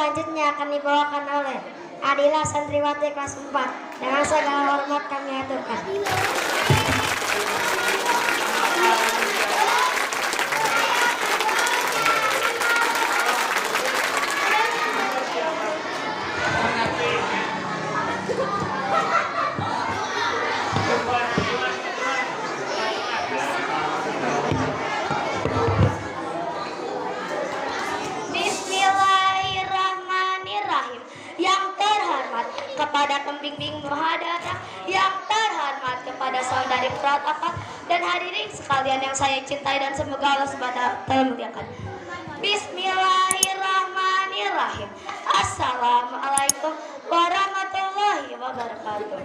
selanjutnya akan dibawakan oleh Adila Santriwati kelas 4. Dengan segala hormat kami aturkan. Bismillahirrahmanirrahim. Yang terhormat kepada pembimbing muhadarat, yang terhormat kepada saudari protokol dan hadirin sekalian yang saya cintai dan semoga Allah Subhanahu wa taala muliakan. Bismillahirrahmanirrahim. Assalamualaikum warahmatullahi wabarakatuh.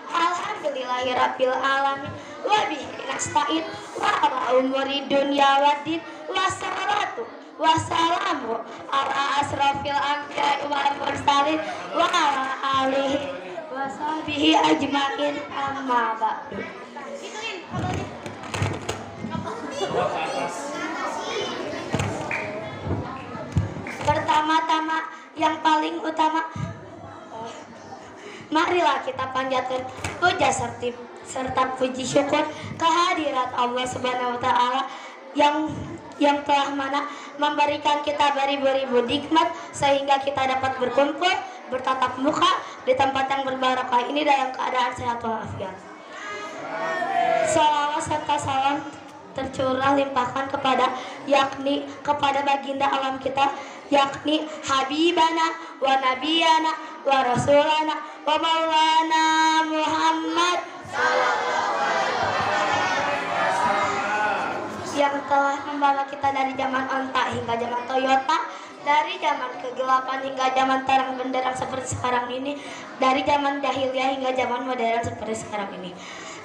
Alhamdulillahirabbil alamin wa bihi nasta'in wa ala umuri dunya waddin wassalatu wassalamu ala asrofil anbiya'i wal mursalin wa ala alihi wa sahbihi ajmain amma ba'du. Pertama-tama yang paling utama, marilah kita panjatkan puja serta puji syukur kehadirat Allah Subhanahu wa taala yang telah memberikan kita beribu-ribu nikmat sehingga kita dapat berkumpul bertatap muka di tempat yang berbarakah ini dalam keadaan sehat walafiat. Salawat serta salam tercurah limpahkan kepada baginda alam kita, yakni Habibana wa Nabiyana wa Rasulana wa Maulana Muhammad yang telah membawa kita dari zaman onta hingga zaman Toyota, dari zaman kegelapan hingga zaman terang benderang seperti sekarang ini, dari zaman jahiliyah hingga zaman modern seperti sekarang ini.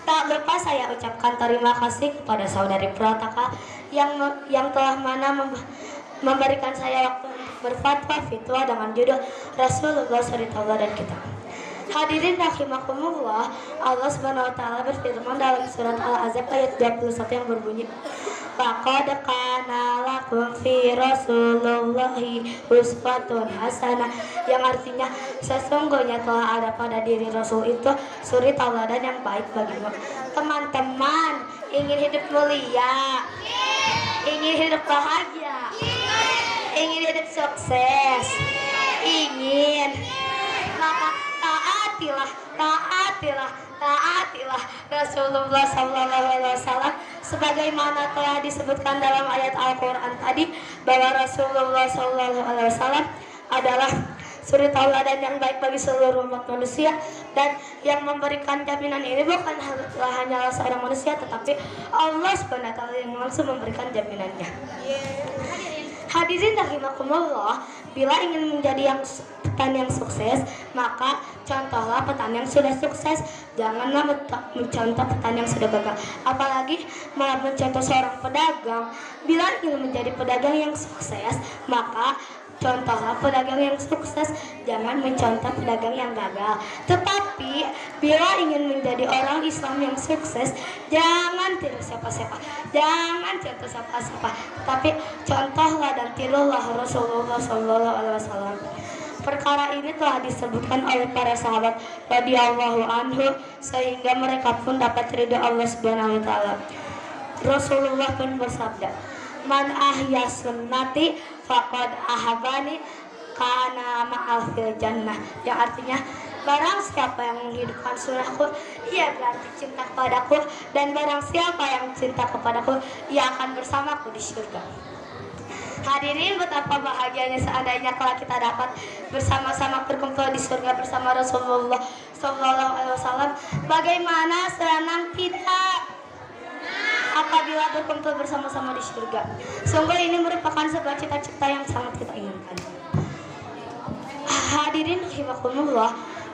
Tak lupa saya ucapkan terima kasih kepada saudari Protaka yang telah memberikan saya waktu berfatwa fitwa dengan judul Rasulullah SAW dan kita. Hadirin rahimakumullah, Allah Subhanahu wa taala berfirman dalam surat Al-Ahzab ayat 21 yang berbunyi, "Laqad kana lakum fi Rasulillahi uswatun hasanah," yang artinya sesungguhnya telah ada pada diri Rasul itu suri tauladan yang baik bagimu. Teman-teman, ingin hidup mulia, ingin hidup bahagia, ingin hidup sukses, maka taatilah Rasulullah SAW sebagaimana telah disebutkan dalam ayat Al-Quran tadi bahwa Rasulullah SAW adalah suri tauladan yang baik bagi seluruh umat manusia, dan yang memberikan jaminan ini bukan hanyalah seorang manusia tetapi Allah SWT yang langsung memberikan jaminannya. Hadirin rahimakumullah, bila ingin menjadi petani yang sukses, maka contohlah petani yang sudah sukses. Janganlah mencontoh petani yang sudah gagal. Apalagi malah mencontoh seorang pedagang. Bila ingin menjadi pedagang yang sukses, maka contohlah pedagang yang sukses, jangan mencontoh pedagang yang gagal. Tetapi bila ingin menjadi orang Islam yang sukses, jangan tiru siapa-siapa, jangan contoh siapa-siapa, tapi contohlah dan tirulah Rasulullah SAW. Perkara ini telah disebutkan oleh para sahabat radhiyallahu anhu sehingga mereka pun dapat ridha Allah Subhanahu wa taala. Rasulullah pun bersabda, "Man ahya sunnati faqad ahabani kana ma'al fil jannah," yang artinya barang siapa yang menghidupkan sunnahku, ia berarti cinta kepadaku, dan barang siapa yang cinta kepadaku, ia akan bersamaku di surga. Hadirin, betapa bahagianya seandainya kalau kita dapat bersama-sama berkumpul di surga bersama Rasulullah SAW. Bagaimana senang kita apabila berkumpul bersama-sama di surga. Sungguh ini merupakan sebuah cita-cita yang sangat kita inginkan. Hadirin rahimakumullah,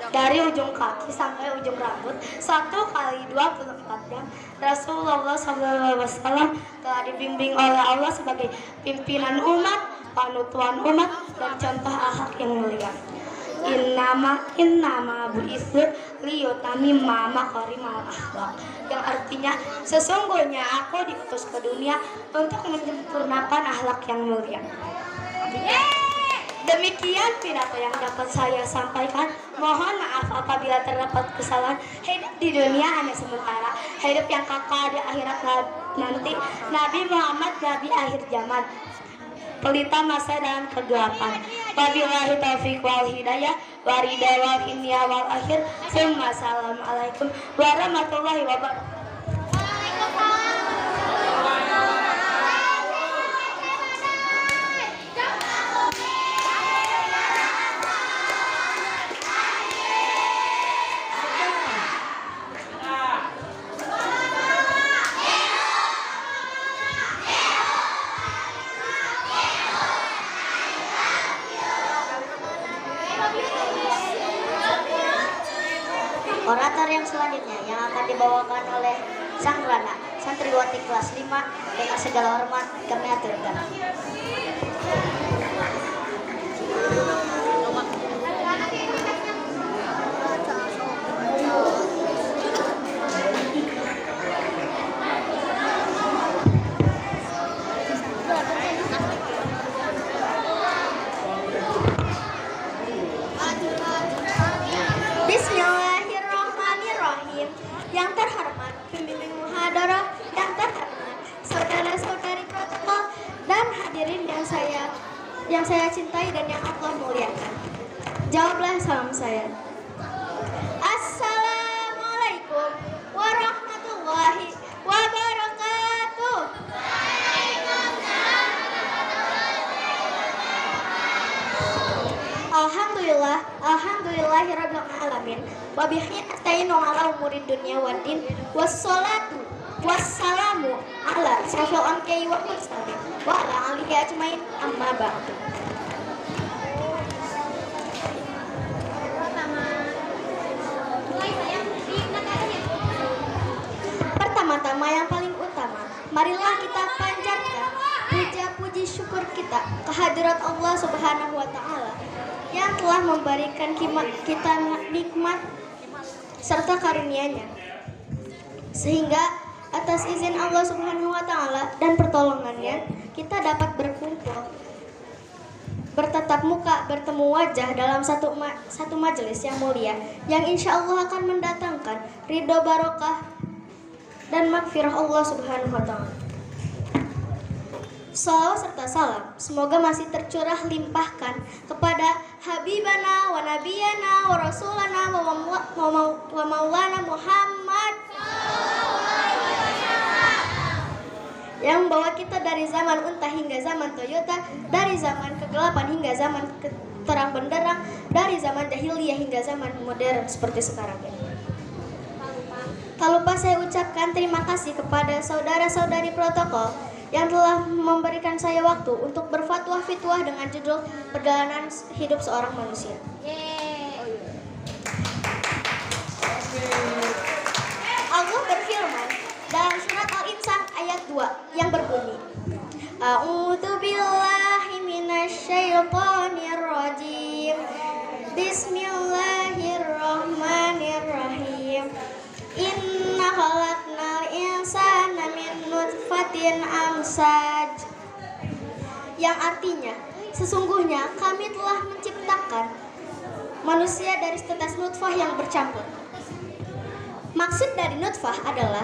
dari ujung kaki sampai ujung rambut 1 kali 24 jam Rasulullah SAW telah dibimbing oleh Allah sebagai pimpinan umat, panutan umat, dan contoh akhlak yang mulia. innama bu'itsu liyutamima makarimal akhlak, yang artinya sesungguhnya aku diutus ke dunia untuk menyempurnakan akhlak yang mulia. Demikian pidato yang dapat saya sampaikan. Mohon maaf apabila terdapat kesalahan. Hidup di dunia hanya sementara, hidup yang kekal di akhirat nanti. Nabi Muhammad Nabi akhir zaman, pelita masa dan kegelapan. Wabillahi taufiq wal hidayah, warida wal inya wal akhir. Assalamualaikum warahmatullahi wabarakatuh. Orator yang selanjutnya yang akan dibawakan oleh Sang Rana, santriwati kelas 5, dengan segala hormat kami aturkan. Bismillahirrahmanirrahim. Yang terhormat pembimbing muhadarah, yang terhormat saudara-saudari protokol dan hadirin yang saya cintai dan yang Allah muliakan. Jawablah salam saya. Assalamualaikum warahmatullahi wabarakatuh. Alhamdulillahirabbil alamin. Wa bihi nasta'inu ala umurid dunya waddin. Wassalatu wassalamu ala asyrofil anbiya'i wal mursalin wa ala alihi ajmain, amma ba'du. Pertama-tama yang paling utama, marilah kita panjatkan puja-puji syukur kita kehadirat Allah Subhanahu wa taala yang telah memberikan kita nikmat serta karunia-Nya, sehingga atas izin Allah Subhanahu wa taala dan pertolongannya kita dapat berkumpul, bertatap muka, bertemu wajah dalam satu majelis yang mulia yang insya Allah akan mendatangkan ridho, barokah dan magfirah Allah Subhanahu wa taala. Salawat serta salam semoga masih tercurah limpahkan kepada Habibana wa Nabiyana wa Rasulana wa Maulana Muhammad, yang membawa kita dari zaman unta hingga zaman Toyota, dari zaman kegelapan hingga zaman terang benderang, dari zaman jahiliyah hingga zaman modern seperti sekarang ini. Tak lupa saya ucapkan terima kasih kepada saudara-saudari protokol yang telah memberikan saya waktu untuk berfatwa-fitwah dengan judul Perjalanan Hidup Seorang Manusia. Allah berfirman dalam surat Al-Insan ayat 2 yang berbunyi, A'udzu billahi minasyaitonir rajim. Bismillahirrahmanirrahim. Inna khalaqnal insana min nutfatin amsaj, yang artinya sesungguhnya kami telah menciptakan manusia dari setetes nutfah yang bercampur. Maksud dari nutfah adalah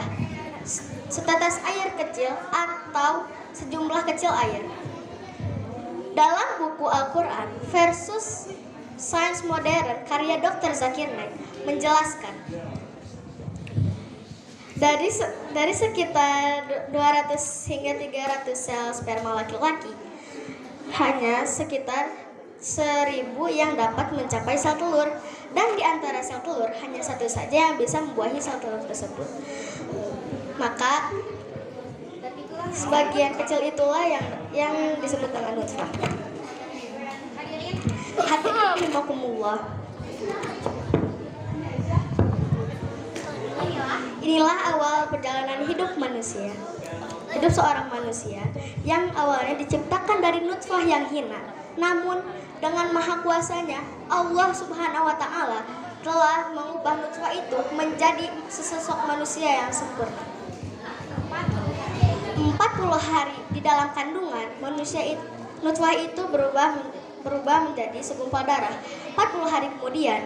setetes air kecil atau sejumlah kecil air. Dalam buku Al-Quran versus Sains Modern karya Dr. Zakir Naik menjelaskan, dari sekitar 200 hingga 300 sel sperma laki-laki, hanya sekitar 1000 yang dapat mencapai sel telur, dan di antara sel telur hanya satu saja yang bisa membuahi sel telur tersebut. Maka sebagian kecil itulah yang disebut dengan nutfah. Hadirin rahimakumullah. Inilah awal perjalanan hidup manusia, hidup seorang manusia yang awalnya diciptakan dari nutfah yang hina, Namun dengan maha kuasanya Allah Subhanahu wa taala telah mengubah nutfah itu menjadi sesosok manusia yang sempurna. 40 hari di dalam kandungan nutfah itu berubah menjadi segumpal darah. 40 hari kemudian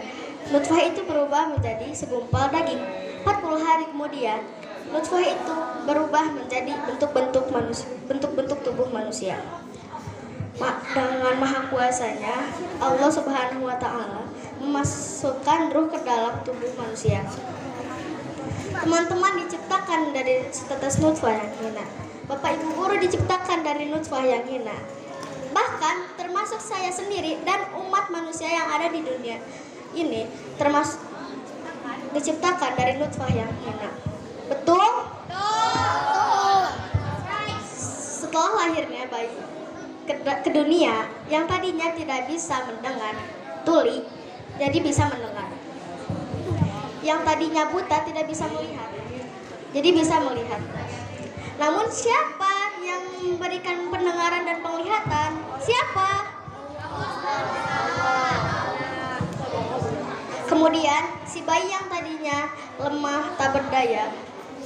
nutfah itu berubah menjadi segumpal daging. 40 hari kemudian nutfah itu berubah menjadi bentuk-bentuk tubuh manusia. Dengan maha kuasanya Allah Subhanahu wa taala memasukkan ruh ke dalam tubuh manusia. Teman-teman diciptakan dari setetes nutfah yang hina. Bapak Ibu guru diciptakan dari nutfah yang hina. Bahkan termasuk saya sendiri dan umat manusia yang ada di dunia ini termasuk diciptakan dari nutfah yang hina. Betul? Betul. Setelah lahirnya bayi ke dunia yang tadinya tidak bisa mendengar, tuli jadi bisa mendengar. Yang tadinya buta tidak bisa melihat, jadi bisa melihat. Namun siapa yang memberikan pendengaran dan penglihatan? Siapa? Kemudian si bayi yang tadinya lemah tak berdaya,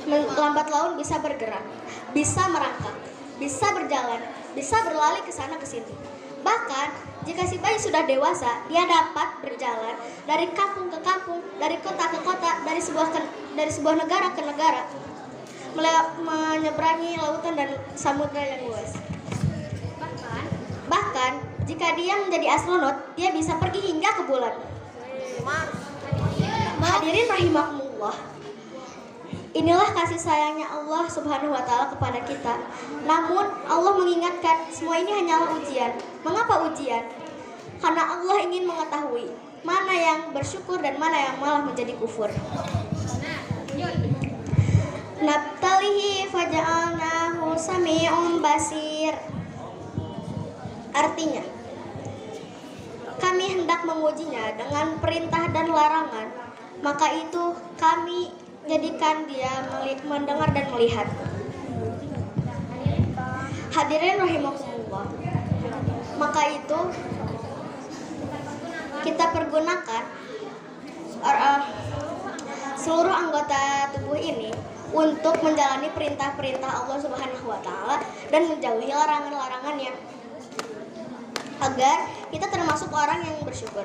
lambat laun bisa bergerak, bisa merangkak, bisa berjalan, bisa berlari ke sana ke sini. Bahkan jika si bayi sudah dewasa, dia dapat berjalan dari kampung ke kampung, dari kota ke kota, dari sebuah negara ke negara, menyeberangi lautan dan samudra yang luas. Bahkan jika dia menjadi astronot, dia bisa pergi hingga ke bulan. Hadirin rahimakumullah. Inilah kasih sayangnya Allah Subhanahu wa taala kepada kita. Namun Allah mengingatkan semua ini hanyalah ujian. Mengapa ujian? Karena Allah ingin mengetahui mana yang bersyukur dan mana yang malah menjadi kufur. Nabtalihi faja'alnahu sami'un basir. Artinya, kami hendak mengujinya dengan perintah dan larangan, maka itu kami jadikan dia mendengar dan melihat. Hadirin rahimakumullah. Maka itu kita pergunakan seluruh anggota tubuh ini untuk menjalani perintah-perintah Allah Subhanahu wa taala dan menjauhi larangan-larangannya, agar kita termasuk orang yang bersyukur.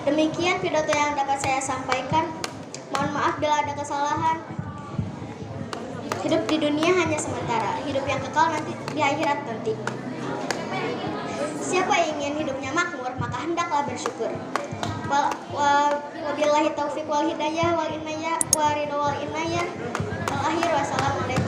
Demikian pidato yang dapat saya sampaikan. Mohon maaf bila ada kesalahan. Hidup di dunia hanya sementara, hidup yang kekal nanti di akhirat nanti. Siapa yang ingin hidupnya makmur, maka hendaklah bersyukur. Wabillahi taufiq wal hidayah wal inayah wa ridho wal inayah. Al akhir wassalamualaikum.